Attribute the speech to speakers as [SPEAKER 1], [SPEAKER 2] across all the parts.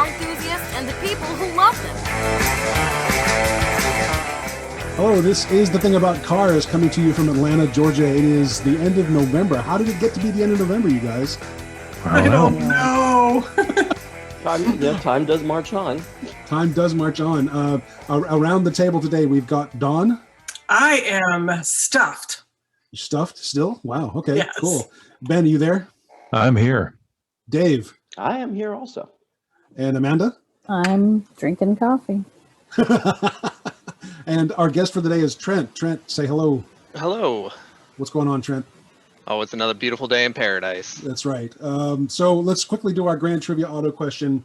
[SPEAKER 1] car enthusiasts, and the people who love them.
[SPEAKER 2] Hello, this is The Thing About Cars, coming to you from Atlanta, Georgia. It is the end of November. How did it get to be the end of November, you guys?
[SPEAKER 3] I don't know.
[SPEAKER 4] Time does march on.
[SPEAKER 2] Time does march on. Around the table today, we've got Dawn.
[SPEAKER 3] I am stuffed.
[SPEAKER 2] Stuffed still? Wow, okay,
[SPEAKER 3] Yes.
[SPEAKER 2] Cool. Ben, are you there?
[SPEAKER 5] I'm here.
[SPEAKER 2] Dave?
[SPEAKER 4] I am here also.
[SPEAKER 2] And Amanda?
[SPEAKER 6] I'm drinking coffee.
[SPEAKER 2] And our guest for the day is Trent. Trent, say hello.
[SPEAKER 7] Hello.
[SPEAKER 2] What's going on, Trent?
[SPEAKER 7] Oh, it's another beautiful day in paradise.
[SPEAKER 2] That's right. So let's quickly do our grand trivia auto question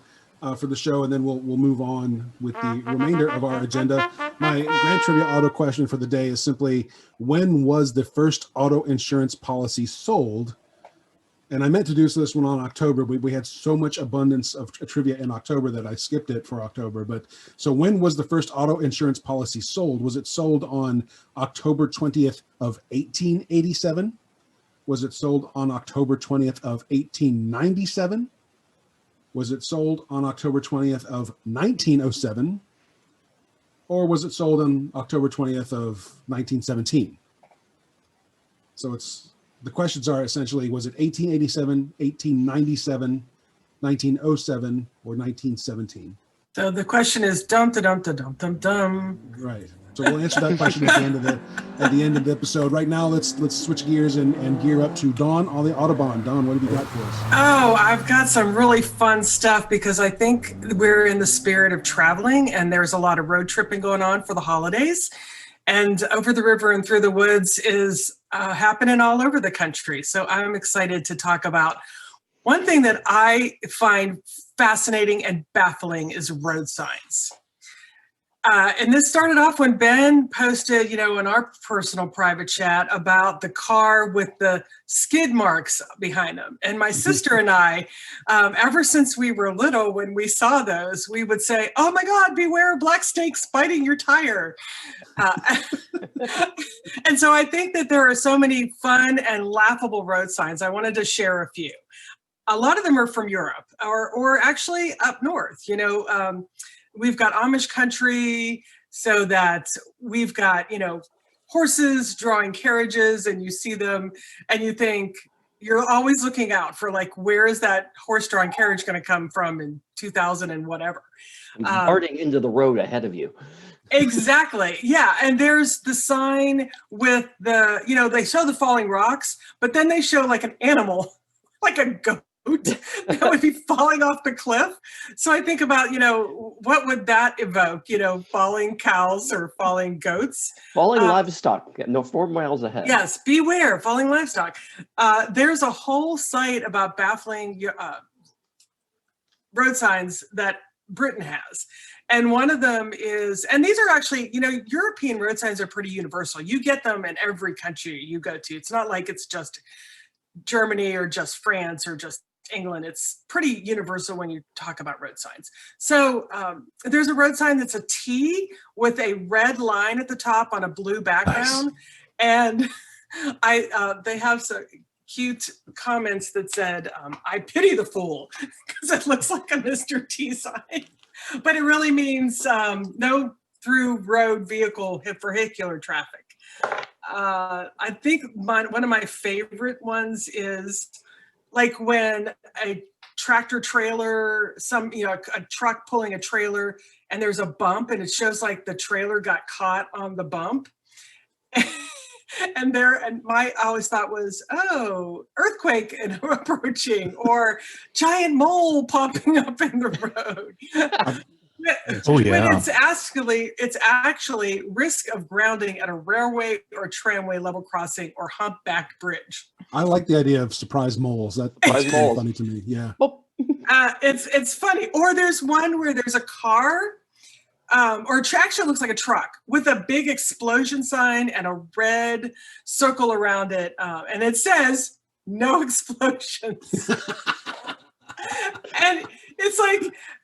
[SPEAKER 2] for the show, and then we'll move on with the remainder of our agenda. My grand trivia auto question for the day is simply, when was the first auto insurance policy sold? And I meant to do this one on October. We had so much abundance of trivia in October that I skipped it for October. But so when was the first auto insurance policy sold? Was it sold on October 20th of 1887? Was it sold on October 20th of 1897? Was it sold on October 20th of 1907? Or was it sold on October 20th of 1917? So the questions are essentially, was it 1887, 1897, 1907, or 1917?
[SPEAKER 3] So the question is dum-da-dum-da-dum-dum-dum.
[SPEAKER 2] Right. So we'll answer that question at the end of the episode. Right now, let's switch gears and gear up to Dawn on the Autobahn. Dawn, what have you got for us?
[SPEAKER 3] Oh, I've got some really fun stuff because I think we're in the spirit of traveling and there's a lot of road tripping going on for the holidays. And over the river and through the woods is happening all over the country. So I'm excited to talk about one thing that I find fascinating and baffling is road signs. And this started off when Ben posted, in our personal private chat about the car with the skid marks behind them. And my sister and I, ever since we were little, when we saw those, we would say, "Oh my God, beware of black snakes biting your tire." And so I think that there are so many fun and laughable road signs. I wanted to share a few. A lot of them are from Europe or actually up north. We've got Amish country, so that we've got, horses drawing carriages, and you see them and you think you're always looking out for where is that horse drawing carriage going to come from in 2000 and whatever.
[SPEAKER 4] Darting into the road ahead of you.
[SPEAKER 3] Exactly. Yeah. And there's the sign with they show the falling rocks, but then they show an animal, like a goat that would be falling off the cliff. So I think about, what would that evoke? Falling cows or falling goats?
[SPEAKER 4] Falling livestock, 4 miles ahead.
[SPEAKER 3] Yes, beware, falling livestock. There's a whole site about baffling road signs that Britain has. And one of them is, and these are actually, European road signs are pretty universal. You get them in every country you go to. It's not like it's just Germany or just France or just England. It's pretty universal when you talk about road signs. So there's a road sign that's a T with a red line at the top on a blue background. Nice. And they have some cute comments that said, "I pity the fool," because it looks like a Mr. T sign. But it really means no through road vehicle vehicular traffic. I think one of my favorite ones is when a tractor trailer, a truck pulling a trailer, and there's a bump, and it shows the trailer got caught on the bump. And my always thought was, earthquake approaching, or giant mole popping up in the road.
[SPEAKER 5] Oh yeah.
[SPEAKER 3] When it's actually risk of grounding at a railway or tramway level crossing or humpback bridge.
[SPEAKER 2] I like the idea of surprise moles. That's pretty funny to me. Yeah.
[SPEAKER 3] It's funny. Or there's one where there's a car, or it actually looks like a truck with a big explosion sign and a red circle around it, and it says "No explosions." And it's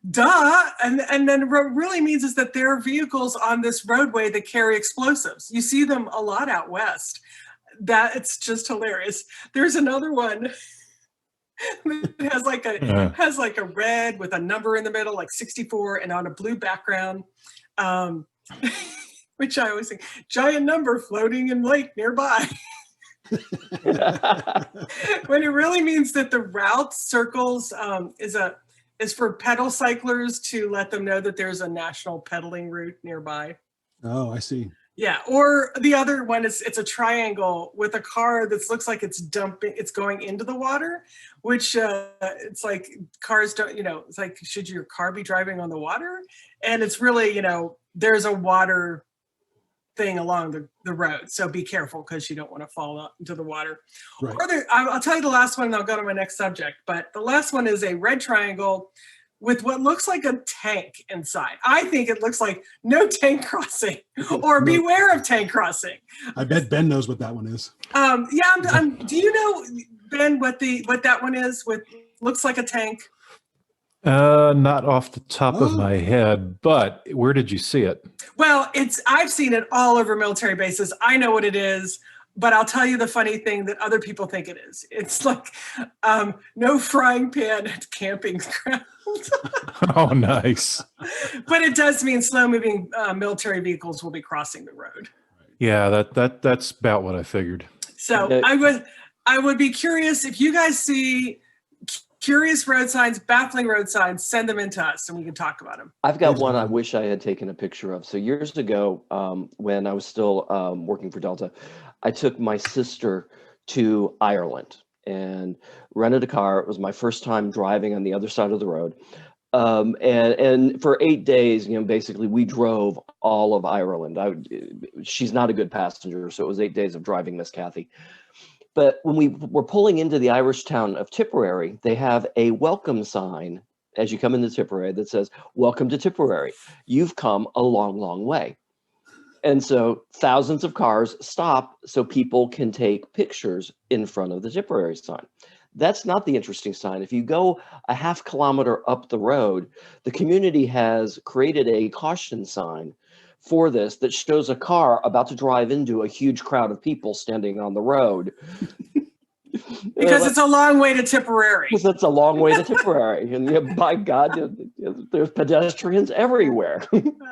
[SPEAKER 3] duh. And then what it really means is that there are vehicles on this roadway that carry explosives. You see them a lot out west. It's just hilarious. There's another one It has like a red with a number in the middle, like 64, and on a blue background. Which I always think, giant number floating in lake nearby. When it really means that the route circles is for pedal cyclers to let them know that there's a national pedaling route nearby.
[SPEAKER 2] Oh, I see.
[SPEAKER 3] Yeah, or the other one is it's a triangle with a car that looks like it's going into the water, which it's like cars don't, it's like, should your car be driving on the water? And it's really, there's a water thing along the road. So be careful because you don't want to fall out into the water.
[SPEAKER 2] Right.
[SPEAKER 3] Or I'll tell you the last one and I'll go to my next subject. But the last one is a red triangle with what looks like a tank inside. I think it looks like no tank crossing or beware of tank crossing.
[SPEAKER 2] I bet Ben knows what that one is.
[SPEAKER 3] Do you know, Ben, what that one is with looks like a tank?
[SPEAKER 5] Not off the top of my head, but where did you see it?
[SPEAKER 3] Well, I've seen it all over military bases. I know what it is, but I'll tell you the funny thing that other people think it is. It's like no frying pan at camping ground.
[SPEAKER 5] Oh, nice.
[SPEAKER 3] But it does mean slow-moving military vehicles will be crossing the road.
[SPEAKER 5] Yeah, that's about what I figured.
[SPEAKER 3] So I would be curious if you guys see curious road signs, baffling road signs, send them in to us and we can talk about them.
[SPEAKER 4] I've got one I wish I had taken a picture of. So years ago, when I was still working for Delta, I took my sister to Ireland and rented a car. It was my first time driving on the other side of the road. And for 8 days, basically we drove all of Ireland. She's not a good passenger, so it was 8 days of driving Miss Kathy. But when we were pulling into the Irish town of Tipperary, they have a welcome sign as you come into Tipperary that says, "Welcome to Tipperary. You've come a long, long way." And so thousands of cars stop so people can take pictures in front of the Tipperary sign. That's not the interesting sign. If you go a half kilometer up the road, the community has created a caution sign for this that shows a car about to drive into a huge crowd of people standing on the road.
[SPEAKER 3] Because it's a long way to Tipperary.
[SPEAKER 4] Because it's a long way to Tipperary. And by God, there's pedestrians everywhere.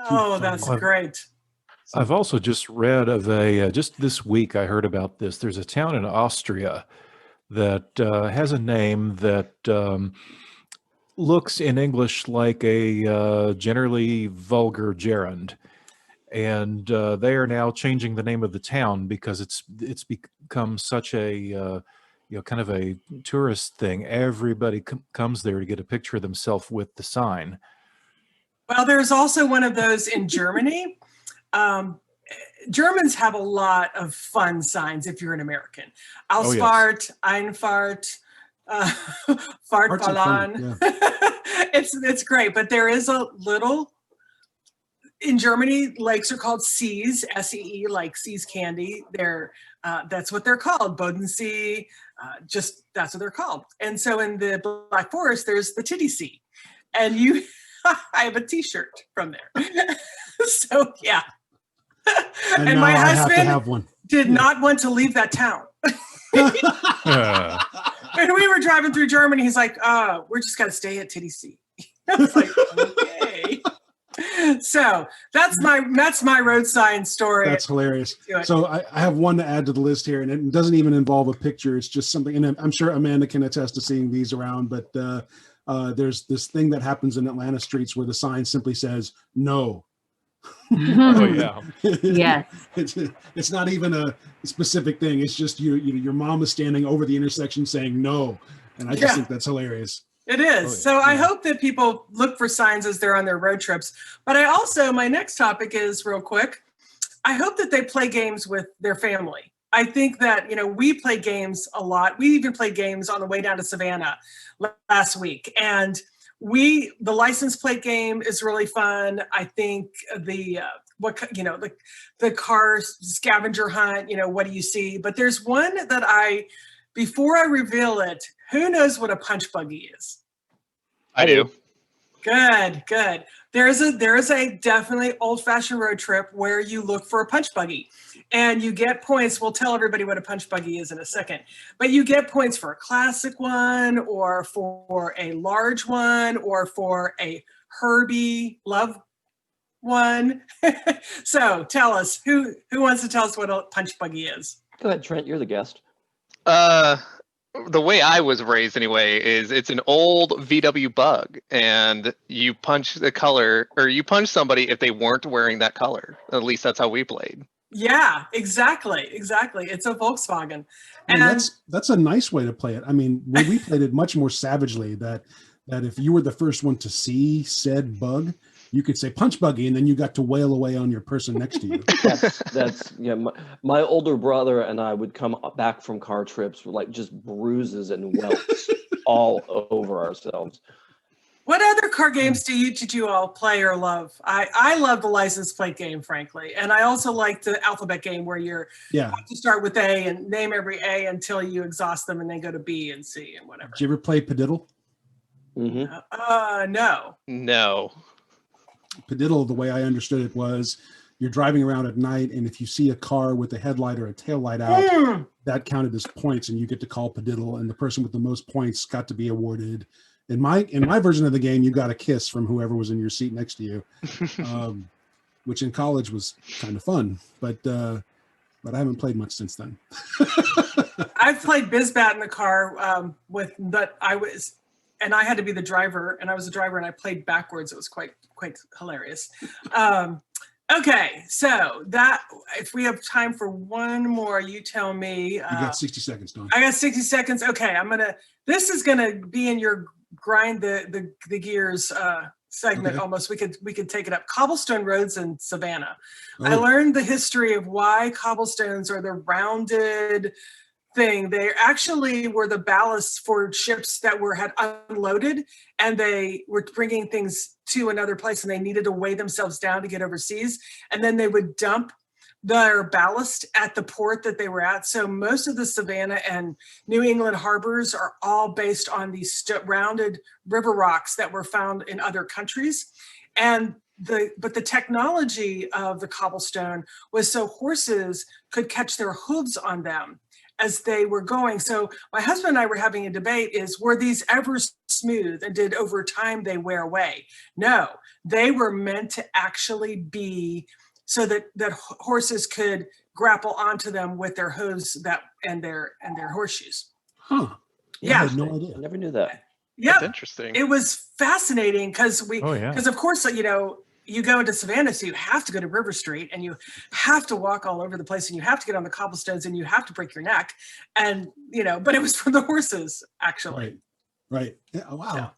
[SPEAKER 3] Oh, that's great.
[SPEAKER 5] I've also just read of just this week I heard about this. There's a town in Austria that has a name that looks in English like a generally vulgar gerund. And they are now changing the name of the town because it's become such a kind of a tourist thing. Everybody comes there to get a picture of themselves with the sign.
[SPEAKER 3] Well, there's also one of those in Germany. Germans have a lot of fun signs if you're an American. Ausfahrt, Einfahrt, Fahrtbahn. It's great, but there is a little. In Germany, lakes are called Sees, S-E-E, like Sees candy. That's what they're called, Bodensee. That's what they're called. And so in the Black Forest, there's the Titty Sea, and I have a T-shirt from there. So yeah. And my husband did not want to leave that town. When we were driving through Germany, he's like, we're just gonna stay at Titty Sea. I was like, okay. So that's my road sign story.
[SPEAKER 2] That's hilarious. So I have one to add to the list here, and it doesn't even involve a picture. It's just something, and I'm sure Amanda can attest to seeing these around, but there's this thing that happens in Atlanta streets where the sign simply says no.
[SPEAKER 5] Oh yeah.
[SPEAKER 6] Yes.
[SPEAKER 2] It's not even a specific thing. It's just your mom is standing over the intersection saying no, and I just think that's hilarious.
[SPEAKER 3] It is. I hope that people look for signs as they're on their road trips. But my next topic is real quick. I hope that they play games with their family. I think that, we play games a lot. We even played games on the way down to Savannah last week. And the license plate game is really fun. I think the car scavenger hunt, what do you see? But there's one that before I reveal it, who knows what a punch buggy is?
[SPEAKER 7] I do.
[SPEAKER 3] Good, good. There is a definitely old-fashioned road trip where you look for a punch buggy and you get points. We'll tell everybody what a punch buggy is in a second, but you get points for a classic one or for a large one or for a Herbie love one. So tell us, who wants to tell us what a punch buggy is?
[SPEAKER 4] Go ahead, Trent. You're the guest.
[SPEAKER 7] The way I was raised anyway is it's an old VW Bug, and you punch the color, or you punch somebody if they weren't wearing that color. At least that's how we played.
[SPEAKER 3] Yeah, exactly. It's a Volkswagen.
[SPEAKER 2] I mean,
[SPEAKER 3] And
[SPEAKER 2] that's a nice way to play it. I mean, we played it much more savagely. That if you were the first one to see said bug, you could say punch buggy, and then you got to wail away on your person next to you.
[SPEAKER 4] That's yeah. My older brother and I would come back from car trips with like just bruises and welts all over ourselves.
[SPEAKER 3] what other car games did you all play or love? I love the license plate game, frankly, and I also like the alphabet game where you have to start with A and name every A until you exhaust them, and then go to B and C and whatever.
[SPEAKER 2] Did you ever play Padiddle?
[SPEAKER 4] Mm-hmm.
[SPEAKER 3] No.
[SPEAKER 7] No.
[SPEAKER 2] Padiddle, the way I understood it, was you're driving around at night, and if you see a car with a headlight or a tail light out, that counted as points, and you get to call Padiddle, and the person with the most points got to be awarded. In my version of the game, you got a kiss from whoever was in your seat next to you, which in college was kind of fun, but I haven't played much since then.
[SPEAKER 3] I've played Bizbat in the car but I had to be the driver, and I was a driver, and I played backwards. It was quite hilarious. Okay, so if we have time for one more, you tell me.
[SPEAKER 2] You got 60 seconds, Don.
[SPEAKER 3] I got 60 seconds. Okay, this is gonna be in your grind the gears segment.
[SPEAKER 2] Okay.
[SPEAKER 3] Almost. We could take it up. Cobblestone roads in Savannah.
[SPEAKER 2] Oh.
[SPEAKER 3] I learned the history of why cobblestones are the rounded thing. They actually were the ballast for ships that had unloaded, and they were bringing things to another place, and they needed to weigh themselves down to get overseas, and then they would dump their ballast at the port that they were at. So most of the Savannah and New England harbors are all based on these rounded river rocks that were found in other countries. And but the technology of the cobblestone was so horses could catch their hooves on them as they were going. So my husband and I were having a debate were these ever smooth, and did over time they wear away? No, they were meant to actually be so that horses could grapple onto them with their hooves and their horseshoes.
[SPEAKER 2] Huh.
[SPEAKER 3] Yeah.
[SPEAKER 2] I had no idea.
[SPEAKER 4] I never knew that.
[SPEAKER 3] Yeah.
[SPEAKER 7] That's interesting.
[SPEAKER 3] It was fascinating because
[SPEAKER 5] yeah.
[SPEAKER 3] of course, you go into Savannah, so you have to go to River Street, and you have to walk all over the place, and you have to get on the cobblestones, and you have to break your neck. And, but it was for the horses, actually.
[SPEAKER 2] Right. Yeah, oh, wow.
[SPEAKER 3] Yeah.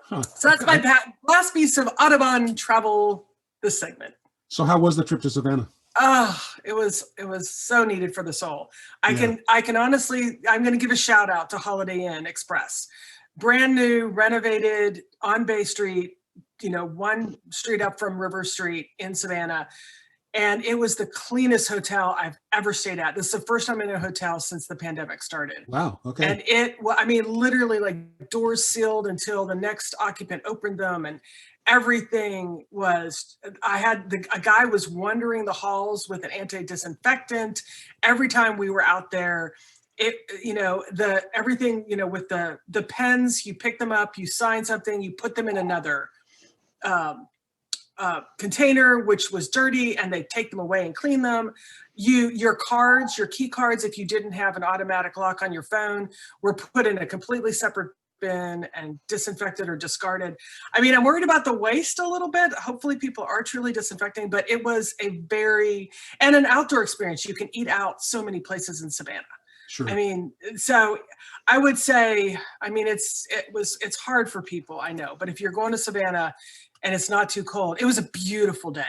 [SPEAKER 2] Huh.
[SPEAKER 3] So that's my last piece of Autobahn travel, this segment.
[SPEAKER 2] So how was the trip to Savannah?
[SPEAKER 3] Oh, it was so needed for the soul. I can honestly, I'm going to give a shout out to Holiday Inn Express. Brand new, renovated on Bay Street, one street up from River Street in Savannah. And it was the cleanest hotel I've ever stayed at. This is the first time in a hotel since the pandemic started.
[SPEAKER 2] Wow. Okay.
[SPEAKER 3] And literally like doors sealed until the next occupant opened them, and everything was, a guy was wandering the halls with an anti-disinfectant. Every time we were out there, everything, with the pens, you pick them up, you sign something, you put them in another container, which was dirty, and they take them away and clean them. Your key cards, if you didn't have an automatic lock on your phone, were put in a completely separate bin and disinfected or discarded. I'm worried about the waste a little bit. Hopefully people are truly disinfecting, but it was and an outdoor experience. You can eat out so many places in Savannah.
[SPEAKER 2] Sure.
[SPEAKER 3] So I would say, it's hard for people, I know, but if you're going to Savannah and it's not too cold, it was a beautiful day.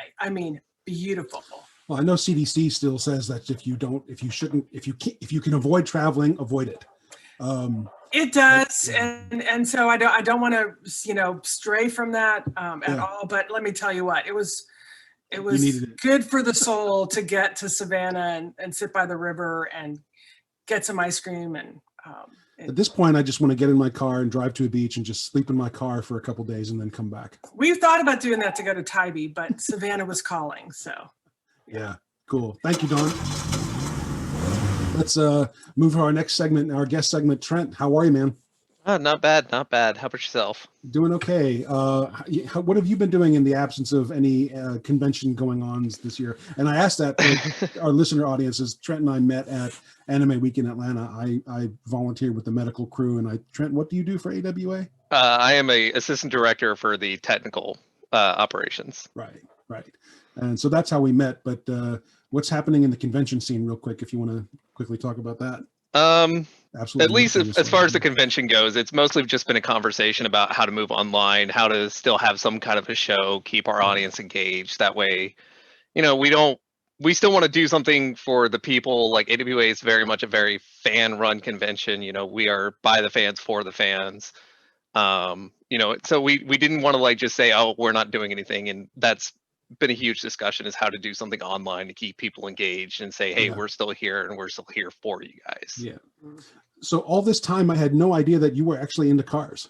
[SPEAKER 3] Beautiful.
[SPEAKER 2] Well, I know CDC still says that if you can avoid traveling, avoid it.
[SPEAKER 3] It does, and so I don't want to stray from that at all. But let me tell you what, it was good for the soul to get to Savannah and sit by the river and get some ice cream, and
[SPEAKER 2] At this point, I just want to get in my car and drive to a beach and just sleep in my car for a couple days and then come back.
[SPEAKER 3] We've thought about doing that to go to Tybee, but Savannah was calling, so.
[SPEAKER 2] Yeah, cool. Thank you, Don. Let's move to our next segment, our guest segment. Trent, how are you, man?
[SPEAKER 7] Oh, not bad, not bad. How about yourself?
[SPEAKER 2] Doing okay. What have you been doing in the absence of any convention going on this year? And I asked that for our listener audiences. Trent and I met at Anime Week in Atlanta. I volunteered with the medical crew. And Trent, what do you do for AWA?
[SPEAKER 7] I am a assistant director for the technical operations.
[SPEAKER 2] Right. And so that's how we met. But what's happening in the convention scene real quick, if you want to quickly talk about that? Absolutely.
[SPEAKER 7] At least as far as the convention goes, it's mostly just been a conversation about how to move online, how to still have some kind of a show, keep our audience engaged. That way, we still want to do something for the people. Like AWA is very much a very fan-run convention. We are by the fans for the fans. So we didn't want to just say, oh, we're not doing anything. And that's been a huge discussion, is how to do something online to keep people engaged and say, hey, we're still here and we're still here for you guys.
[SPEAKER 2] Yeah. So all this time I had no idea that you were actually into cars.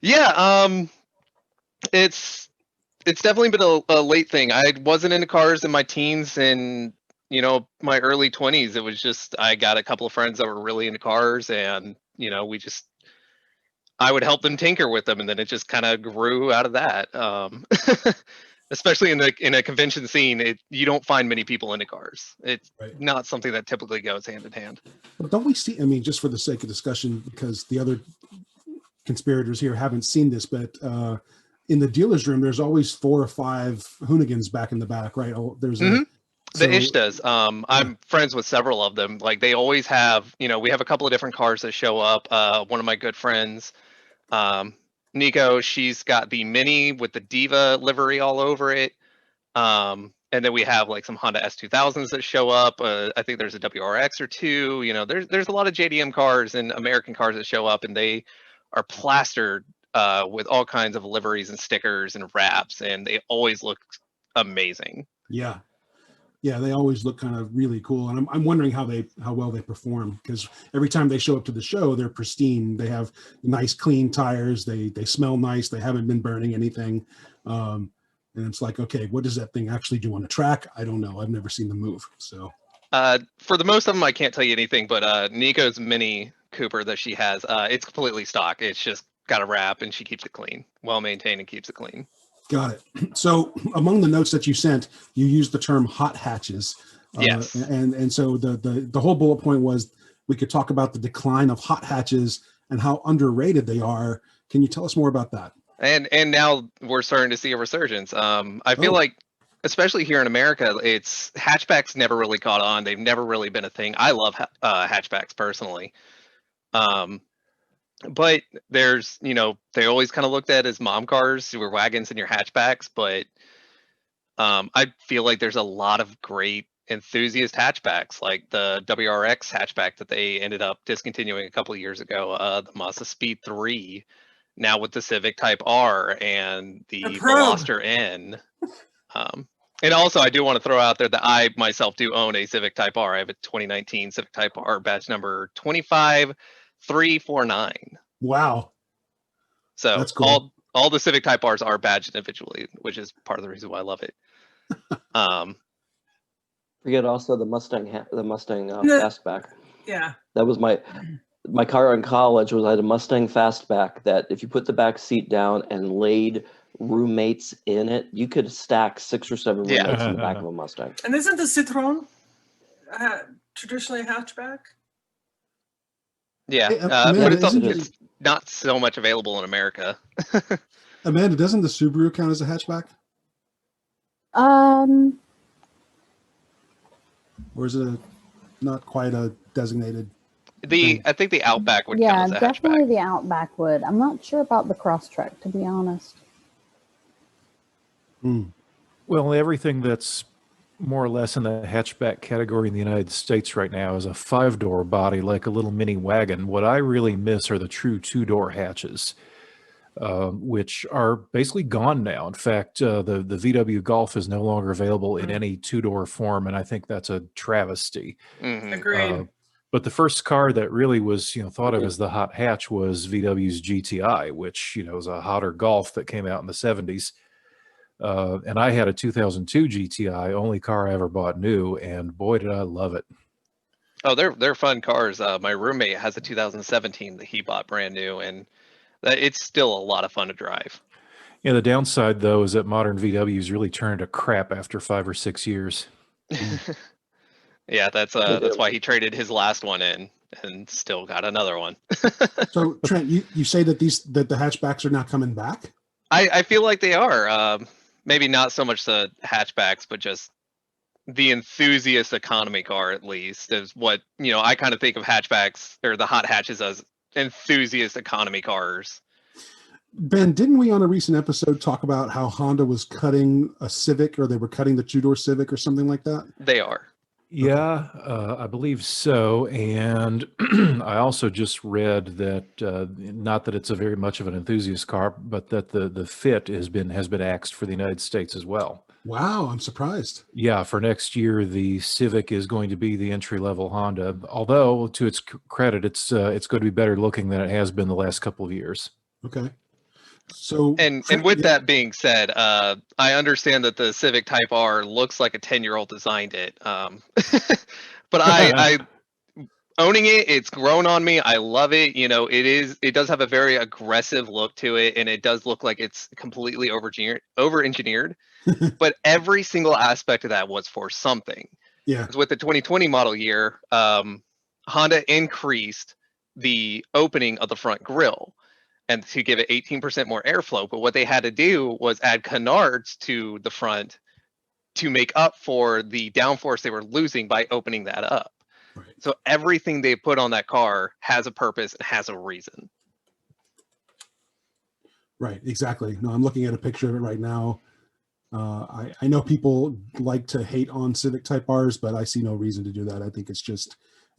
[SPEAKER 7] Yeah. It's definitely been a late thing. I wasn't into cars in my teens and, my early 20s. It was just, I got a couple of friends that were really into cars and, I would help them tinker with them. And then it just kind of grew out of that. Especially in a convention scene, you don't find many people into cars. It's not something that typically goes hand in hand.
[SPEAKER 2] But don't we see, just for the sake of discussion, because the other conspirators here haven't seen this, but in the dealer's room, there's always 4 or 5 Hoonigans back in the back, right? There's
[SPEAKER 7] the Ishtas. I'm friends with several of them. Like they always have, we have a couple of different cars that show up. One of my good friends, Nico, she's got the Mini with the Diva livery all over it. And then we have some Honda S2000s that show up. I think there's a WRX or 2. There's a lot of JDM cars and American cars that show up, and they are plastered with all kinds of liveries and stickers and wraps, and they always look amazing.
[SPEAKER 2] Yeah, they always look kind of really cool, and I'm wondering how well they perform, because every time they show up to the show, they're pristine. They have nice, clean tires. They smell nice. They haven't been burning anything, and it's like, okay, what does that thing actually do on the track? I don't know. I've never seen them move. So,
[SPEAKER 7] for the most of them, I can't tell you anything. But Nico's Mini Cooper that she has, it's completely stock. It's just got a wrap, and she keeps it clean, well maintained, and keeps it clean.
[SPEAKER 2] Got it. So among the notes that you sent, you used the term hot hatches.
[SPEAKER 7] Yes.
[SPEAKER 2] And so the whole bullet point was we could talk about the decline of hot hatches and how underrated they are. Can you tell us more about that?
[SPEAKER 7] And now we're starting to see a resurgence. I feel like, especially here in America, hatchbacks never really caught on. They've never really been a thing. I love hatchbacks personally. But there's, they always kind of looked at as mom cars, your wagons and your hatchbacks. But I feel like there's a lot of great enthusiast hatchbacks, like the WRX hatchback that they ended up discontinuing a couple of years ago, the Mazda Speed 3, now with the Civic Type R and the Veloster N. And also, I do want to throw out there that I myself do own a Civic Type R. I have a 2019 Civic Type R, badge number 25349.
[SPEAKER 2] Wow.
[SPEAKER 7] So
[SPEAKER 2] that's cool.
[SPEAKER 7] all the Civic Type Rs are badged individually, which is part of the reason why I love it.
[SPEAKER 4] Forget also the Mustang Fastback.
[SPEAKER 3] Yeah.
[SPEAKER 4] That was my car in college. I had a Mustang Fastback that if you put the back seat down and laid roommates in it, you could stack 6 or 7 roommates in the back of a Mustang.
[SPEAKER 3] And isn't the Citroen traditionally a hatchback?
[SPEAKER 7] Yeah,
[SPEAKER 2] Hey, Amanda,
[SPEAKER 7] but it's not so much available in America.
[SPEAKER 2] Amanda, doesn't the Subaru count as a hatchback? Or is it not quite a designated thing?
[SPEAKER 7] I think the Outback would
[SPEAKER 6] Yeah,
[SPEAKER 7] count as a
[SPEAKER 6] definitely
[SPEAKER 7] hatchback.
[SPEAKER 6] the Outback would. I'm not sure about the Crosstrek, to be honest.
[SPEAKER 5] Well, everything that's more or less in the hatchback category in the United States right now is a 5-door body, like a little mini wagon. What I really miss are the true 2-door hatches, which are basically gone now. In fact, the VW Golf is no longer available in any 2-door form, and I think that's a travesty.
[SPEAKER 3] Agreed.
[SPEAKER 5] But the first car that really was, thought of as the hot hatch was VW's GTI, which, is a hotter Golf that came out in the 70s. And I had a 2002 GTI, only car I ever bought new, and boy, did I love it.
[SPEAKER 7] Oh, they're fun cars. My roommate has a 2017 that he bought brand new, and it's still a lot of fun to drive.
[SPEAKER 5] Yeah, the downside, though, is that modern VWs really turn into crap after 5 or 6 years.
[SPEAKER 7] Yeah, that's why he traded his last one in and still got another one.
[SPEAKER 2] So Trent, you say that the hatchbacks are not coming back?
[SPEAKER 7] I feel like they are. Maybe not so much the hatchbacks, but just the enthusiast economy car, at least, is what, I kind of think of hatchbacks or the hot hatches as enthusiast economy cars.
[SPEAKER 2] Ben, didn't we on a recent episode talk about how Honda was cutting a Civic, or they were cutting the two-door Civic or something like that?
[SPEAKER 7] They are.
[SPEAKER 5] Yeah, I believe so. And I also just read that not that it's a very much of an enthusiast car, but that the fit has been axed for the United States as well.
[SPEAKER 2] Wow, I'm surprised.
[SPEAKER 5] Yeah, for next year, the Civic is going to be the entry-level Honda. Although, to its credit, it's going to be better looking than it has been the last couple of years.
[SPEAKER 2] Okay. So
[SPEAKER 7] and with that being said, I understand that the Civic Type R looks like a 10-year-old designed it. But I owning it, it's grown on me. I love it. It does have a very aggressive look to it, and it does look like it's completely over-engineered. But every single aspect of that was for something.
[SPEAKER 2] Yeah.
[SPEAKER 7] With the 2020 model year, Honda increased the opening of the front grille and to give it 18% more airflow. But what they had to do was add canards to the front to make up for the downforce they were losing by opening that up.
[SPEAKER 2] Right.
[SPEAKER 7] So everything they put on that car has a purpose and has a reason.
[SPEAKER 2] Right, exactly. No, I'm looking at a picture of it right now. I know people like to hate on Civic Type Rs, but I see no reason to do that. I think it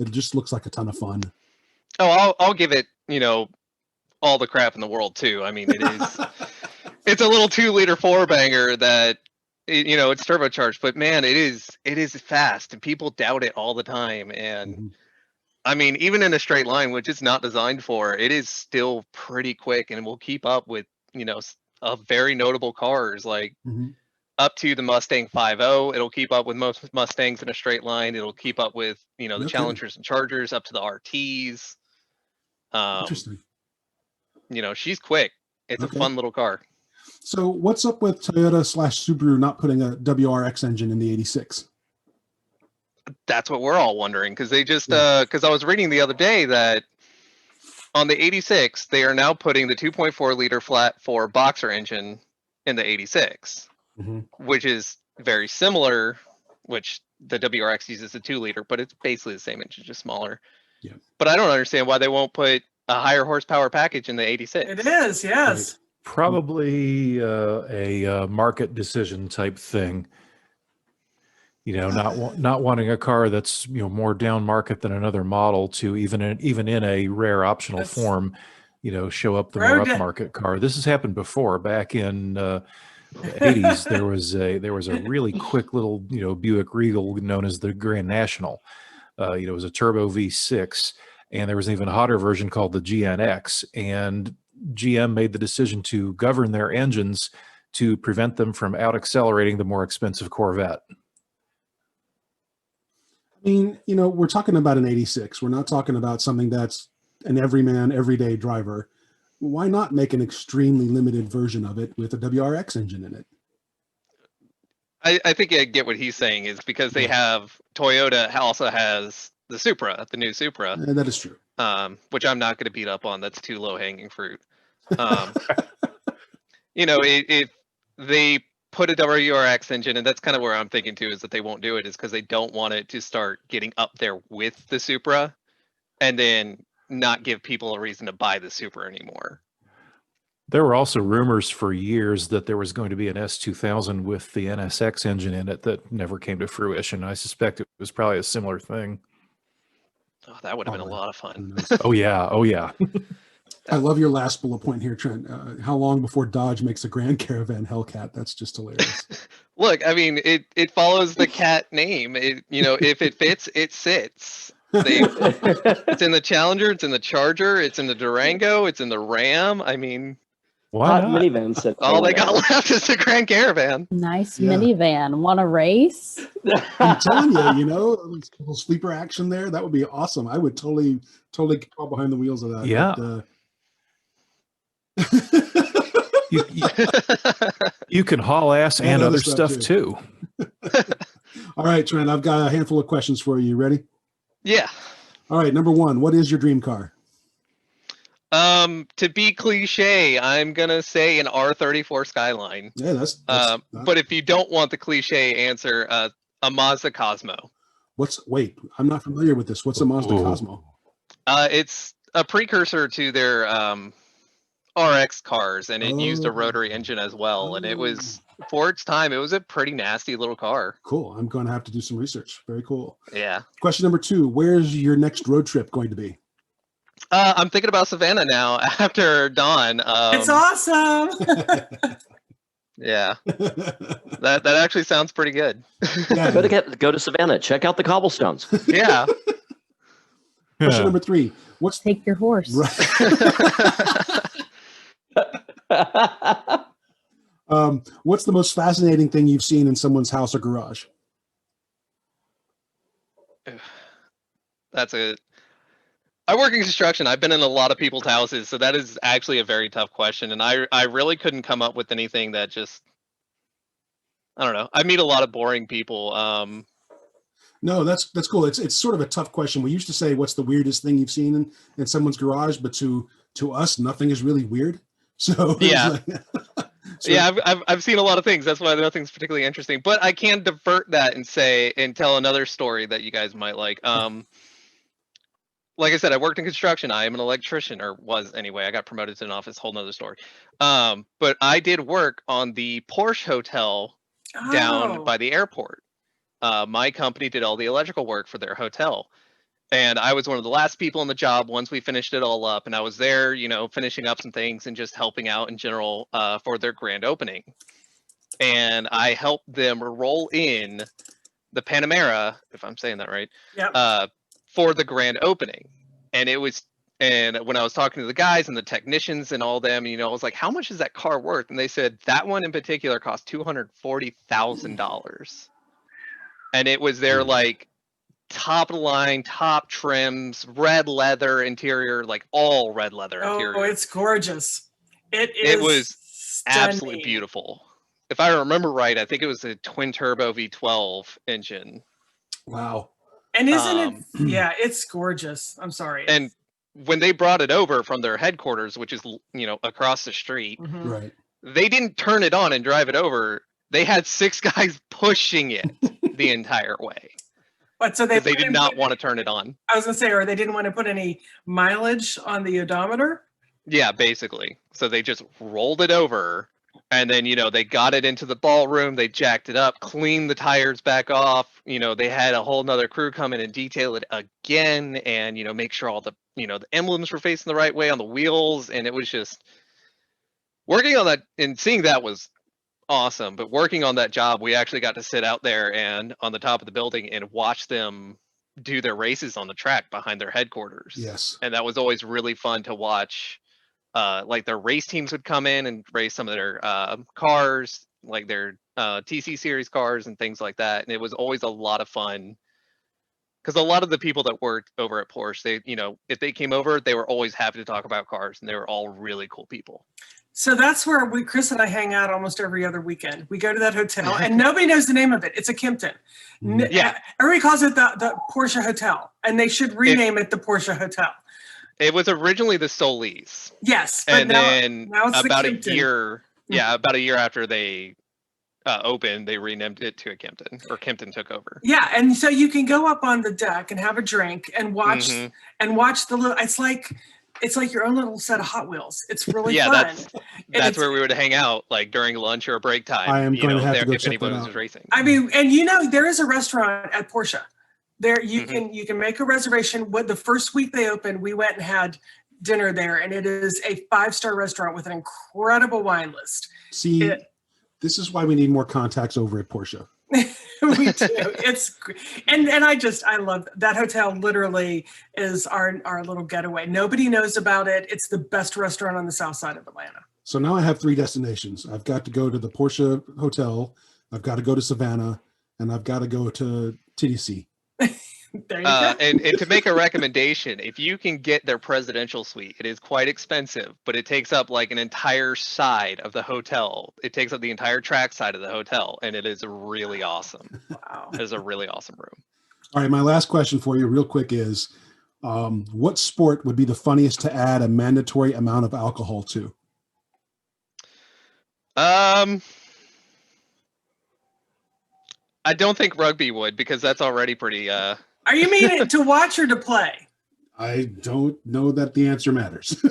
[SPEAKER 2] just looks like a ton of fun.
[SPEAKER 7] Oh, I'll give it, all the crap in the world too. I mean, it's a little 2-liter 4-banger that, it's turbocharged, but man, it is fast, and people doubt it all the time. And I mean, even in a straight line, which it's not designed for, it is still pretty quick and will keep up with, a very notable cars like up to the Mustang 5.0. It'll keep up with most Mustangs in a straight line. It'll keep up with, the Challengers and Chargers up to the RTs.
[SPEAKER 2] Interesting.
[SPEAKER 7] She's quick. It's a fun little car.
[SPEAKER 2] So what's up with Toyota/Subaru not putting a WRX engine in the 86?
[SPEAKER 7] That's what we're all wondering, because they just because I was reading the other day that on the 86 they are now putting the 2.4 liter flat 4 boxer engine in the 86, which is very similar, which the WRX uses a 2-liter, but it's basically the same engine, just smaller.
[SPEAKER 2] Yeah.
[SPEAKER 7] But I don't understand why they won't put a higher horsepower package in the 86.
[SPEAKER 3] It is, yes.
[SPEAKER 2] Right.
[SPEAKER 5] Probably a market decision type thing. Not wanting a car that's more down market than another model to even in a rare optional form, show up the more upmarket car. This has happened before. Back in the 80s, there was a really quick little Buick Regal known as the Grand National. It was a turbo V6, and there was an even hotter version called the GNX. And GM made the decision to govern their engines to prevent them from out accelerating the more expensive Corvette.
[SPEAKER 2] I mean, we're talking about an 86. We're not talking about something that's an everyman, everyday driver. Why not make an extremely limited version of it with a WRX engine in it?
[SPEAKER 7] I think I get what he's saying is because they have Toyota also has the Supra, the new Supra.
[SPEAKER 2] And that is true.
[SPEAKER 7] Which I'm not going to beat up on. That's too low hanging fruit. If they put a WRX engine, and that's kind of where I'm thinking too, is that they won't do it is because they don't want it to start getting up there with the Supra and then not give people a reason to buy the Supra anymore.
[SPEAKER 5] There were also rumors for years that there was going to be an S2000 with the NSX engine in it that never came to fruition. I suspect it was probably a similar thing.
[SPEAKER 7] Oh, that would have been a lot of fun.
[SPEAKER 5] Oh yeah.
[SPEAKER 2] I love your last bullet point here, Trent. How long before Dodge makes a Grand Caravan Hellcat? That's just hilarious.
[SPEAKER 7] Look, I mean, it follows the cat name. If it fits, it sits. It's in the Challenger, it's in the Charger, it's in the Durango, it's in the Ram. I mean,
[SPEAKER 5] Why
[SPEAKER 4] Hot
[SPEAKER 5] not?
[SPEAKER 4] minivan said
[SPEAKER 7] all they
[SPEAKER 4] no.
[SPEAKER 7] got left is the Grand Caravan.
[SPEAKER 6] Nice
[SPEAKER 2] Yeah.
[SPEAKER 6] minivan. Want to race?
[SPEAKER 2] I'm telling you, a little sleeper action there. That would be awesome. I would totally crawl behind the wheels of that.
[SPEAKER 5] Yeah. You can haul ass and other stuff too.
[SPEAKER 2] All right, Trent, I've got a handful of questions for you. Ready?
[SPEAKER 7] Yeah.
[SPEAKER 2] All right, number one, what is your dream car?
[SPEAKER 7] To be cliche, I'm gonna say an R34 Skyline.
[SPEAKER 2] Yeah, that's
[SPEAKER 7] but if you don't want the cliche answer, a Mazda Cosmo.
[SPEAKER 2] wait, I'm not familiar with this. What's a Mazda
[SPEAKER 5] Ooh.
[SPEAKER 2] Cosmo?
[SPEAKER 7] It's a precursor to their RX cars, and it used a
[SPEAKER 2] Oh.
[SPEAKER 7] rotary engine as well. And it was, for its time, it was a pretty nasty little car.
[SPEAKER 2] Cool. I'm going to have to do some research. Very cool.
[SPEAKER 7] Yeah.
[SPEAKER 2] Question number two, where's your next road trip going to be?
[SPEAKER 7] I'm thinking about Savannah now after dawn.
[SPEAKER 3] It's awesome.
[SPEAKER 7] Yeah, that actually sounds pretty good.
[SPEAKER 2] Yeah.
[SPEAKER 4] Go to Savannah. Check out the cobblestones.
[SPEAKER 7] Yeah.
[SPEAKER 2] Question number three, what's
[SPEAKER 6] Take your horse.
[SPEAKER 2] what's the most fascinating thing you've seen in someone's house or garage?
[SPEAKER 7] I work in construction. I've been in a lot of people's houses, so that is actually a very tough question. And I really couldn't come up with anything that just, I don't know. I meet a lot of boring people.
[SPEAKER 2] No, that's cool. It's sort of a tough question. We used to say, what's the weirdest thing you've seen in someone's garage? But to us, nothing is really weird. So
[SPEAKER 7] Yeah.
[SPEAKER 2] So-
[SPEAKER 7] Yeah, I've seen a lot of things. That's why nothing's particularly interesting. But I can divert that and tell another story that you guys might like. Like I said, I worked in construction. I am an electrician, or was anyway. I got promoted to an office, whole nother story. But I did work on the Porsche Hotel down by the airport. My company did all the electrical work for their hotel. And I was one of the last people on the job once we finished it all up. And I was there, finishing up some things and just helping out in general for their grand opening. And I helped them roll in the Panamera, if I'm saying that right,
[SPEAKER 3] Yep.
[SPEAKER 7] for the grand opening. And when I was talking to the guys and the technicians and all them, I was like, how much is that car worth? And they said that one in particular cost $240,000. And it was their like top of the line, top trims, red leather interior, like all red leather interior.
[SPEAKER 3] Oh, it's gorgeous. It
[SPEAKER 7] was
[SPEAKER 3] stunning.
[SPEAKER 7] absolutely beautiful. If I remember right, I think it was a twin turbo V12 engine.
[SPEAKER 2] Wow.
[SPEAKER 3] And isn't it? Yeah, it's gorgeous. I'm sorry.
[SPEAKER 7] And when they brought it over from their headquarters, which is, across the street,
[SPEAKER 3] Mhm.
[SPEAKER 2] Right.
[SPEAKER 7] they didn't turn it on and drive it over. They had 6 guys pushing it the entire way.
[SPEAKER 3] But so they
[SPEAKER 7] They did not want to turn it on.
[SPEAKER 3] I was gonna say, or they didn't want to put any mileage on the odometer.
[SPEAKER 7] Yeah, basically. So they just rolled it over, and then, they got it into the ballroom, they jacked it up, cleaned the tires back off. They had a whole nother crew come in and detail it again, and, make sure all the, the emblems were facing the right way on the wheels. And it was just working on that, and seeing that was awesome. But working on that job, we actually got to sit out there and on the top of the building and watch them do their races on the track behind their headquarters.
[SPEAKER 2] Yes.
[SPEAKER 7] And that was always really fun to watch. Like their race teams would come in and race some of their cars, like their TC series cars and things like that. And it was always a lot of fun because a lot of the people that worked over at Porsche, they, if they came over, they were always happy to talk about cars, and they were all really cool people.
[SPEAKER 3] So that's where Chris and I hang out almost every other weekend. We go to that hotel, and nobody knows the name of it. It's a Kimpton.
[SPEAKER 7] Yeah.
[SPEAKER 3] Everybody calls it the Porsche Hotel, and they should rename it the Porsche Hotel.
[SPEAKER 7] It was originally the Solis.
[SPEAKER 3] Yes, but
[SPEAKER 7] And then
[SPEAKER 3] now it's
[SPEAKER 7] about
[SPEAKER 3] the
[SPEAKER 7] a
[SPEAKER 3] Kimpton.
[SPEAKER 7] year, about a year after they opened, they renamed it to a Kimpton, or Kimpton took over.
[SPEAKER 3] Yeah, and so you can go up on the deck and have a drink and watch
[SPEAKER 7] Mhm.
[SPEAKER 3] the little. It's like your own little set of Hot Wheels. It's really
[SPEAKER 7] Yeah,
[SPEAKER 3] fun.
[SPEAKER 7] that's where we would hang out, like during lunch or break time.
[SPEAKER 2] I am going to have to go
[SPEAKER 7] if
[SPEAKER 2] check
[SPEAKER 7] anybody
[SPEAKER 2] that
[SPEAKER 7] was
[SPEAKER 2] out.
[SPEAKER 7] racing.
[SPEAKER 3] I mean, and there is a restaurant at Porsche. There you
[SPEAKER 7] Mhm.
[SPEAKER 3] can make a reservation. What the first week they opened, we went and had dinner there, and it is a 5-star restaurant with an incredible wine list.
[SPEAKER 2] See, this is why we need more contacts over at Porsche.
[SPEAKER 3] We do. And I love that hotel. Literally is our little getaway. Nobody knows about it. It's the best restaurant on the south side of Atlanta.
[SPEAKER 2] So now I have 3 destinations. I've got to go to the Porsche Hotel, I've got to go to Savannah, and I've got to go to TTC.
[SPEAKER 3] There you go.
[SPEAKER 7] And to make a recommendation, if you can get their presidential suite, it is quite expensive, but it takes up like an entire side of the hotel. It takes up the entire track side of the hotel, and it is really awesome.
[SPEAKER 3] Wow.
[SPEAKER 7] It is a really awesome room.
[SPEAKER 2] All right, my last question for you real quick is, what sport would be the funniest to add a mandatory amount of alcohol to?
[SPEAKER 7] I don't think rugby would, because that's already pretty
[SPEAKER 3] Are you meaning to watch or to play?
[SPEAKER 2] I don't know that the answer matters.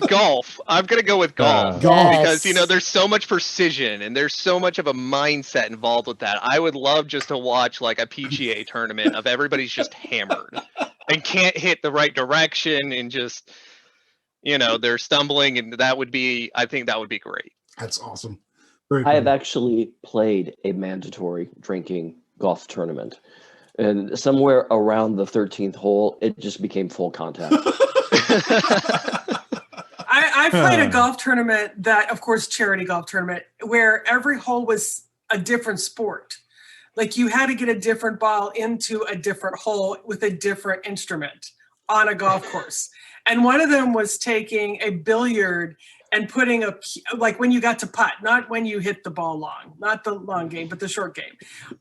[SPEAKER 7] golf. I'm gonna go with golf.
[SPEAKER 2] Golf.
[SPEAKER 7] Because there's so much precision and there's so much of a mindset involved with that. I would love just to watch like a PGA tournament of everybody's just hammered and can't hit the right direction and just they're stumbling, and I think that would be great.
[SPEAKER 2] That's awesome. Very
[SPEAKER 4] I have
[SPEAKER 2] cool.
[SPEAKER 4] actually played a mandatory drinking golf tournament, and somewhere around the 13th hole, it just became full contact.
[SPEAKER 3] I played a golf tournament that, of course, charity golf tournament, where every hole was a different sport. Like you had to get a different ball into a different hole with a different instrument on a golf course. And one of them was taking a billiard and putting like when you got to putt, not when you hit the ball long, not the long game, but the short game.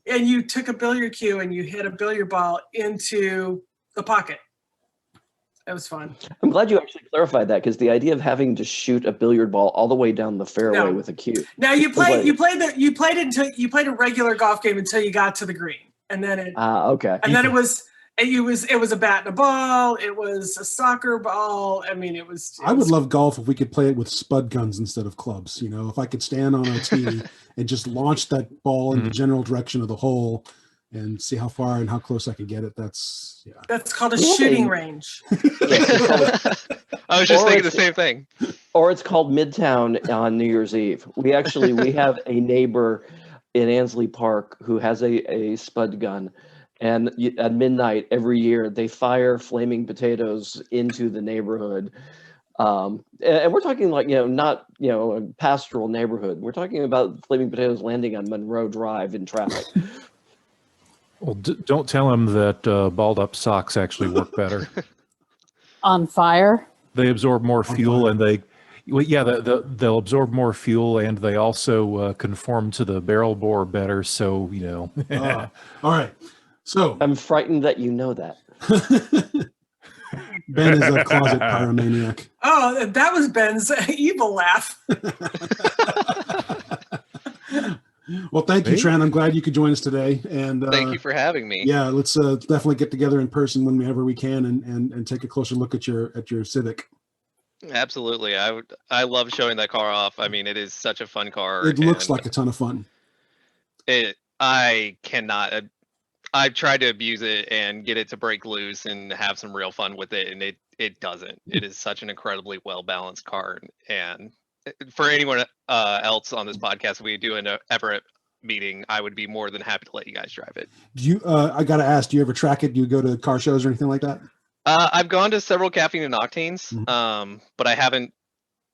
[SPEAKER 3] And you took a billiard cue and you hit a billiard ball into the pocket. It was fun.
[SPEAKER 4] I'm glad you actually clarified that, because the idea of having to shoot a billiard ball all the way down the fairway with a cue.
[SPEAKER 3] Now you played a regular golf game until you got to the green, and then
[SPEAKER 4] okay.
[SPEAKER 3] And then it was a bat and a ball. It was a soccer ball. I mean,
[SPEAKER 2] I would love golf if we could play it with spud guns instead of clubs. If I could stand on a tee and just launch that ball in the general direction of the hole and see how far and how close I could get it. That's
[SPEAKER 3] called a shooting range.
[SPEAKER 7] I was just thinking the same thing.
[SPEAKER 4] Or it's called Midtown on New Year's Eve. We have a neighbor in Ansley Park who has a spud gun. And at midnight every year, they fire flaming potatoes into the neighborhood. And we're talking like, not, a pastoral neighborhood. We're talking about flaming potatoes landing on Monroe Drive in traffic.
[SPEAKER 5] Well, don't tell him that balled up socks actually work better.
[SPEAKER 6] On fire?
[SPEAKER 5] They absorb more fuel, and they'll absorb more fuel, and they also conform to the barrel bore better. So,
[SPEAKER 2] all right. So
[SPEAKER 4] I'm frightened that you know that.
[SPEAKER 2] Ben is a closet pyromaniac.
[SPEAKER 3] Oh, that was Ben's evil laugh.
[SPEAKER 2] Well, thank you, Trent. I'm glad you could join us today. And
[SPEAKER 7] thank you for having me.
[SPEAKER 2] Yeah, let's definitely get together in person whenever we can and take a closer look at your Civic.
[SPEAKER 7] Absolutely. I love showing that car off. I mean, it is such a fun car.
[SPEAKER 2] It looks like a ton of fun.
[SPEAKER 7] I cannot. I've tried to abuse it and get it to break loose and have some real fun with it, and it doesn't. It is such an incredibly well-balanced car. And for anyone else on this podcast, if we do an Everett meeting, I would be more than happy to let you guys drive it.
[SPEAKER 2] Do you? I got to ask, do you ever track it? Do you go to car shows or anything like that?
[SPEAKER 7] I've gone to several Caffeine and Octanes, but I haven't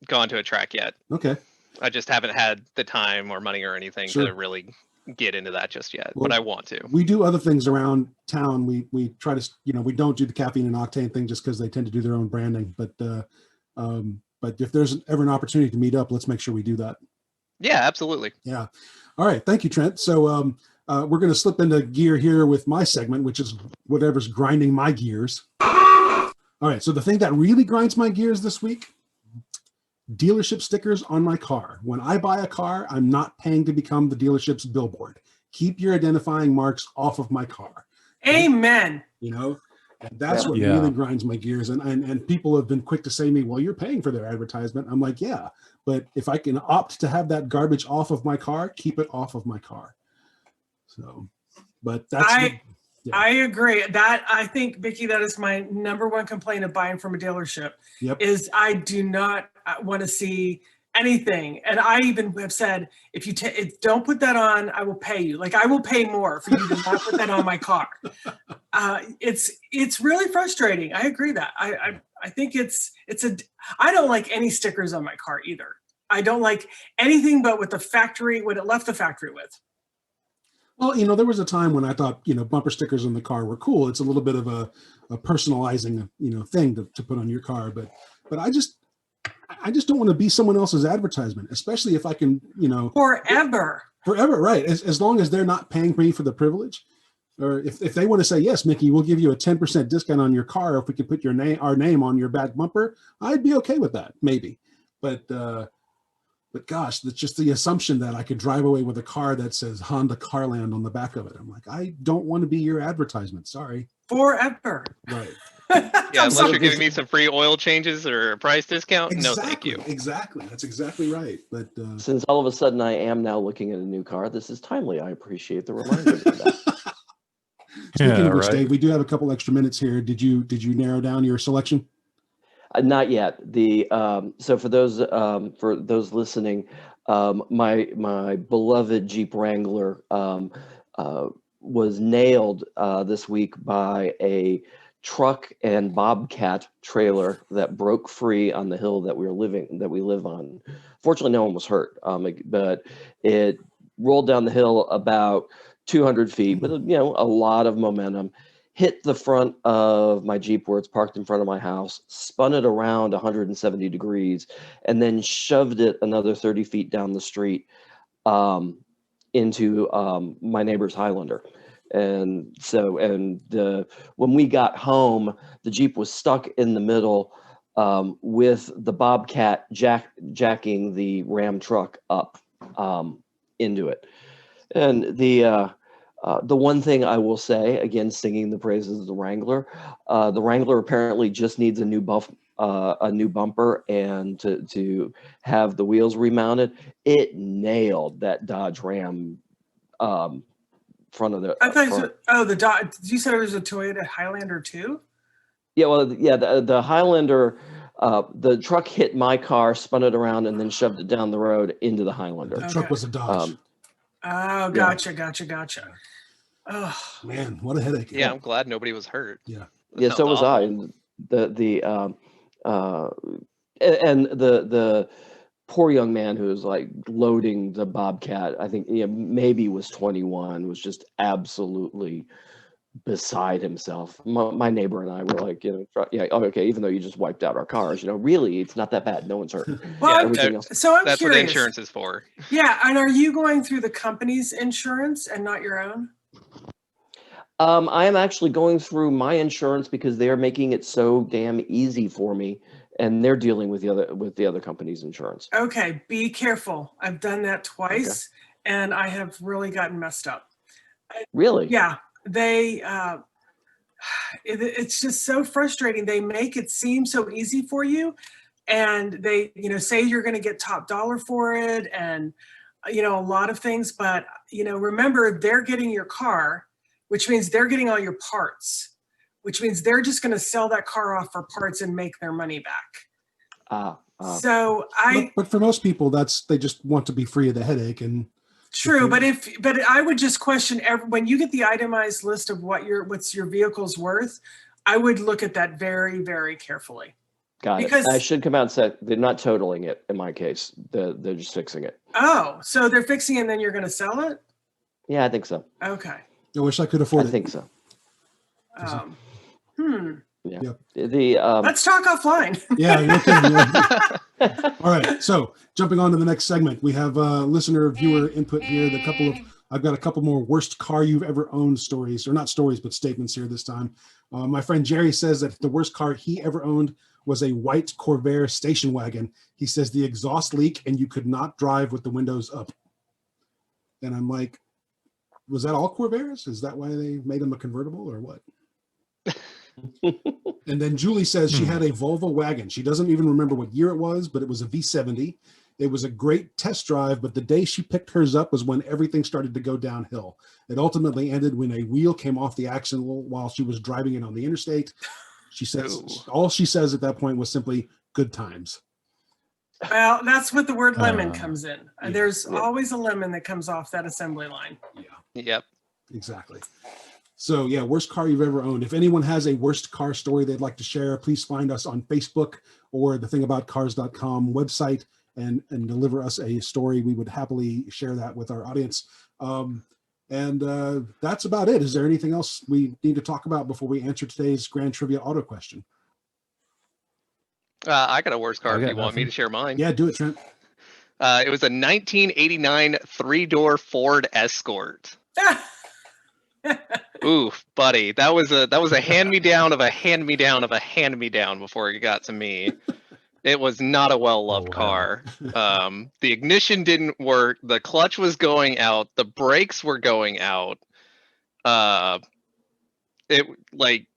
[SPEAKER 7] gone to a track yet.
[SPEAKER 2] Okay.
[SPEAKER 7] I just haven't had the time or money or anything to really get into that just yet, but I want to.
[SPEAKER 2] We do other things around town. We try to, we don't do the Caffeine and Octane thing just because they tend to do their own branding. But if there's ever an opportunity to meet up, let's make sure we do that.
[SPEAKER 7] Yeah, absolutely.
[SPEAKER 2] Yeah. All right. Thank you, Trent. So we're going to slip into gear here with my segment, which is whatever's grinding my gears. All right. So the thing that really grinds my gears this week, dealership stickers on my car. When I buy a car, I'm not paying to become the dealership's billboard. Keep your identifying marks off of my car.
[SPEAKER 3] Amen.
[SPEAKER 2] And that's what really grinds my gears. And people have been quick to say to me, well, you're paying for their advertisement. I'm like, yeah, but if I can opt to have that garbage off of my car, keep it off of my car. So, but that's...
[SPEAKER 3] I agree. That I think, Vicki, that is my number one complaint of buying from a dealership.
[SPEAKER 2] Yep.
[SPEAKER 3] Is I do not want to see anything. And I even have said, if you don't put that on, I will pay you. Like I will pay more for you to not put that on my car. It's really frustrating. I agree that I think I don't like any stickers on my car either. I don't like anything but what it left the factory with.
[SPEAKER 2] Well, there was a time when I thought, bumper stickers on the car were cool. It's a little bit of a personalizing, thing to put on your car. But I just don't want to be someone else's advertisement, especially if I can,
[SPEAKER 3] Forever,
[SPEAKER 2] right? As long as they're not paying me for the privilege, or if they want to say, yes, Mickey, we'll give you a 10% discount on your car if we can put our name on your back bumper, I'd be okay with that, maybe. But gosh, that's just the assumption that I could drive away with a car that says Honda Carland on the back of it. I'm like, I don't want to be your advertisement. Sorry.
[SPEAKER 3] Forever.
[SPEAKER 2] Right.
[SPEAKER 7] Yeah, unless you're giving me some free oil changes or a price discount.
[SPEAKER 2] Exactly,
[SPEAKER 7] no, thank you.
[SPEAKER 2] Exactly. That's exactly right. But
[SPEAKER 4] Since all of a sudden I am now looking at a new car, this is timely. I appreciate the reminder of that.
[SPEAKER 2] Speaking of which,
[SPEAKER 5] right.
[SPEAKER 2] Dave, we do have a couple extra minutes here. Did you narrow down your selection?
[SPEAKER 4] Not yet. So for those listening, my beloved Jeep Wrangler was nailed this week by a truck and bobcat trailer that broke free on the hill that we live on. Fortunately, no one was hurt, but it rolled down the hill about 200 feet with a lot of momentum, hit the front of my Jeep where it's parked in front of my house, spun it around 170 degrees, and then shoved it another 30 feet down the street into my neighbor's Highlander. And when we got home, the Jeep was stuck in the middle with the Bobcat jacking the Ram truck up into it. And the one thing I will say, again, singing the praises of the Wrangler apparently just needs a new bumper and to have the wheels remounted. It nailed that Dodge Ram front of the.
[SPEAKER 3] I thought the Dodge. You said it was a Toyota Highlander too?
[SPEAKER 4] Yeah, well, yeah, the Highlander, the truck hit my car, spun it around, and then shoved it down the road into the Highlander.
[SPEAKER 2] The truck was a Dodge.
[SPEAKER 3] Oh, gotcha. Oh
[SPEAKER 2] man, what a headache!
[SPEAKER 7] Yeah, I'm glad nobody was hurt.
[SPEAKER 2] Yeah,
[SPEAKER 4] yeah, so was I. And the poor young man who was like loading the Bobcat, I think maybe was 21, was just absolutely beside himself. My neighbor and I were like, okay, even though you just wiped out our cars, really, it's not that bad. No one's hurt.
[SPEAKER 3] Well,
[SPEAKER 4] Everything
[SPEAKER 3] so I'm
[SPEAKER 7] That's
[SPEAKER 3] curious.
[SPEAKER 7] what insurance is for.
[SPEAKER 3] Yeah, and are you going through the company's insurance and not your own?
[SPEAKER 4] I am actually going through my insurance because they are making it so damn easy for me, and they're dealing with the other company's insurance.
[SPEAKER 3] Okay, be careful. I've done that twice, and I have really gotten messed up.
[SPEAKER 4] Really?
[SPEAKER 3] Yeah, they. It's just so frustrating. They make it seem so easy for you, and they, say you're going to get top dollar for it, and a lot of things. But remember, they're getting your car, which means they're getting all your parts, which means they're just going to sell that car off for parts and make their money back. But
[SPEAKER 2] for most people, they just want to be free of the headache. And
[SPEAKER 3] true, but I would just question when you get the itemized list of what's your vehicle's worth, I would look at that very, very carefully.
[SPEAKER 4] Got it. I should come out and say they're not totaling it in my case. They're just fixing it.
[SPEAKER 3] Oh, so they're fixing it and then you're going to sell it?
[SPEAKER 4] Yeah, I think so.
[SPEAKER 3] Okay.
[SPEAKER 2] I wish I could afford it.
[SPEAKER 4] I think so. Yeah.
[SPEAKER 2] Yep.
[SPEAKER 3] Let's talk offline.
[SPEAKER 2] Yeah, you're kidding. Yeah. All right. So jumping on to the next segment, we have listener viewer input here. I've got a couple more worst car you've ever owned stories, or not stories, but statements here this time. My friend Jerry says that the worst car he ever owned was a white Corvair station wagon. He says the exhaust leak and you could not drive with the windows up. And I'm like, was that all Corvairs? Is that why they made them a convertible or what? And then Julie says she had a Volvo wagon. She doesn't even remember what year it was, but it was a V70. It was a great test drive, but the day she picked hers up was when everything started to go downhill. It ultimately ended when a wheel came off the axle while she was driving it on the interstate. She says all she says at that point was simply good times.
[SPEAKER 3] Well, that's what the word lemon
[SPEAKER 5] Uh,
[SPEAKER 3] comes in.
[SPEAKER 2] yeah,
[SPEAKER 3] There's
[SPEAKER 4] yeah.
[SPEAKER 3] always a lemon that comes off that assembly line.
[SPEAKER 7] Yep.
[SPEAKER 2] Exactly. So yeah, worst car you've ever owned. If anyone has a worst car story they'd like to share, please find us on Facebook or the thingaboutcars.com website and deliver us a story. We would happily share that with our audience. And that's about it. Is there anything else we need to talk about before we answer today's Grand Trivia Auto question?
[SPEAKER 7] I got a worse car
[SPEAKER 5] I
[SPEAKER 7] if
[SPEAKER 5] got
[SPEAKER 7] you want me
[SPEAKER 5] nothing.
[SPEAKER 7] to share mine.
[SPEAKER 2] Yeah, do it, Trent.
[SPEAKER 7] It was a 1989 three-door Ford Escort. Ooh, buddy, that was a hand-me-down of a hand-me-down of a hand-me-down before it got to me. It was not a well-loved
[SPEAKER 5] Oh, wow.
[SPEAKER 7] car. The ignition didn't work. The clutch was going out. The brakes were going out. It like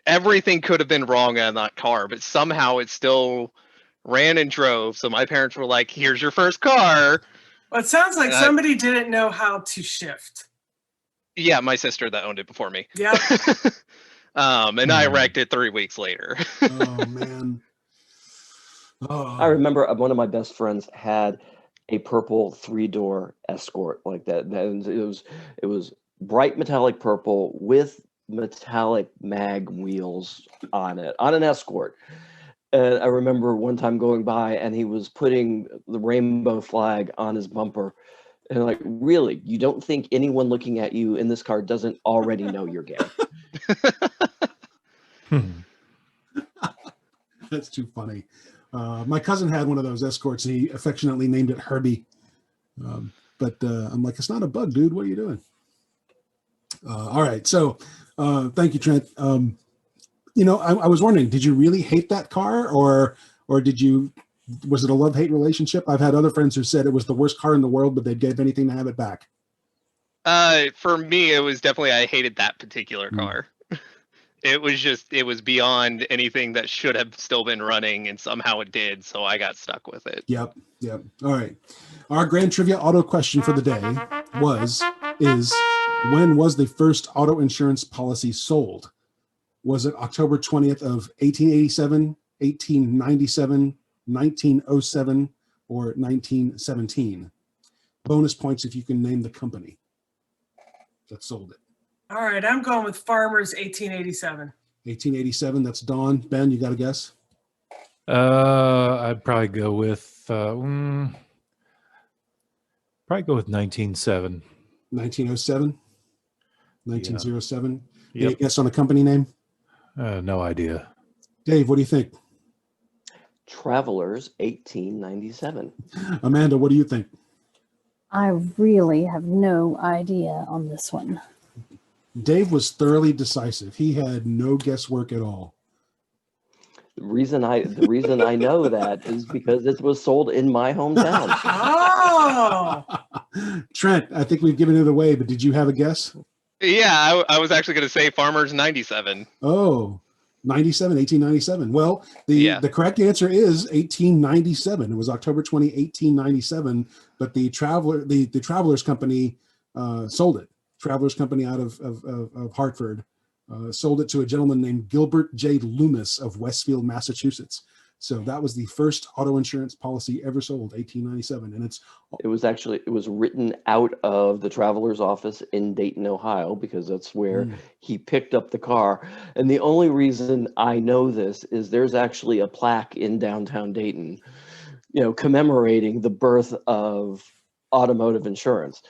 [SPEAKER 7] everything could have been wrong on that car, but somehow it still ran and drove. So my parents were like, "Here's your first car."
[SPEAKER 3] Well, it sounds like
[SPEAKER 7] Uh,
[SPEAKER 3] somebody didn't know how to shift.
[SPEAKER 7] Yeah, my sister that owned it before me.
[SPEAKER 3] Yep.
[SPEAKER 7] And I wrecked it 3 weeks later.
[SPEAKER 2] Oh man. Oh,
[SPEAKER 4] I remember one of my best friends had a purple 3-door Escort like that. And it was bright metallic purple with metallic mag wheels on it, on an Escort. And I remember one time going by and he was putting the rainbow flag on his bumper. And like, really, you don't think anyone looking at you in this car doesn't already know you're gay?
[SPEAKER 2] That's too funny. My cousin had one of those Escorts. He affectionately named it Herbie. But I'm like, it's not a bug, dude. What are you doing? All right. So thank you, Trent. I was wondering, did you really hate that car or was it a love-hate relationship? I've had other friends who said it was the worst car in the world, but they'd give anything to have it back.
[SPEAKER 7] For me, it was definitely I hated that particular car. It was beyond anything that should have still been running, and somehow it did. So I got stuck with it.
[SPEAKER 2] Yep. All right. Our Grand Trivia Auto question for the day is when was the first auto insurance policy sold? Was it October 20th of 1887, 1897, 1907, or 1917? Bonus points if you can name the company that sold it.
[SPEAKER 3] All right, I'm going with Farmers 1887.
[SPEAKER 2] 1887, that's Dawn. Ben, you got a guess?
[SPEAKER 5] I'd probably go with 1907.
[SPEAKER 2] 1907? 1907?
[SPEAKER 5] Yep.
[SPEAKER 2] Any guess on a company name?
[SPEAKER 5] No idea.
[SPEAKER 2] Dave, what do you think?
[SPEAKER 4] Travelers 1897.
[SPEAKER 2] Amanda, what do you think?
[SPEAKER 6] I really have no idea on this one.
[SPEAKER 2] Dave was thoroughly decisive. He had no guesswork at all.
[SPEAKER 4] The reason I know that is because it was sold in my hometown.
[SPEAKER 3] Oh,
[SPEAKER 2] Trent, I think we've given it away, but did you have a guess?
[SPEAKER 7] Yeah, I was actually going to say Farmers 97.
[SPEAKER 2] Oh, 1897. Well, the correct answer is 1897. It was October 20, 1897, but the Travelers Company sold it. Travelers Company out of Hartford sold it to a gentleman named Gilbert J. Loomis of Westfield, Massachusetts. So that was the first auto insurance policy ever sold, 1897. And
[SPEAKER 4] It was written out of the Traveler's office in Dayton, Ohio, because that's where he picked up the car. And the only reason I know this is there's actually a plaque in downtown Dayton, commemorating the birth of automotive insurance.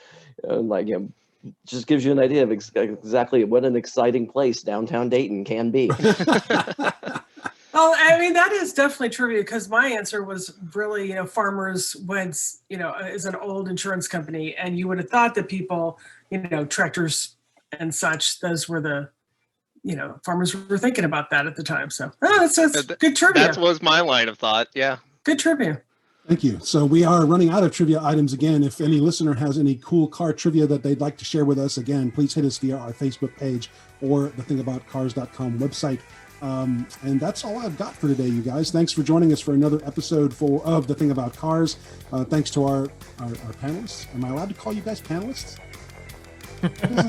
[SPEAKER 4] Just gives you an idea of exactly what an exciting place downtown Dayton can be.
[SPEAKER 3] well, I mean, that is definitely trivia because my answer was really, Farmers Weds, is an old insurance company. And you would have thought that people, tractors and such, those were the, farmers were thinking about that at the time. So that's good trivia.
[SPEAKER 7] That was my line of thought. Yeah.
[SPEAKER 3] Good trivia.
[SPEAKER 2] Thank you. So we are running out of trivia items again. If any listener has any cool car trivia that they'd like to share with us, again, please hit us via our Facebook page or the thingaboutcars.com website. And that's all I've got for today, you guys. Thanks for joining us for another episode of The Thing About Cars. Thanks to our panelists. Am I allowed to call you guys panelists?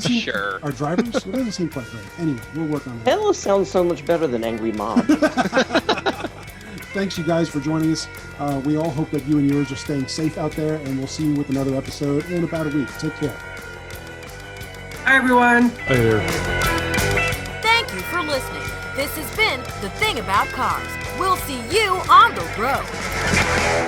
[SPEAKER 7] Sure.
[SPEAKER 2] Our drivers? It doesn't seem quite right. Anyway, we'll work on that.
[SPEAKER 4] Panelist sounds so much better than Angry Mob.
[SPEAKER 2] thanks you guys for joining us. We all hope that you and yours are staying safe out there, and we'll see you with another episode in about a week. Take care.
[SPEAKER 3] Hi, everyone.
[SPEAKER 5] Hey there.
[SPEAKER 1] Thank you for listening. This has been The Thing About Cars. We'll see you on the road.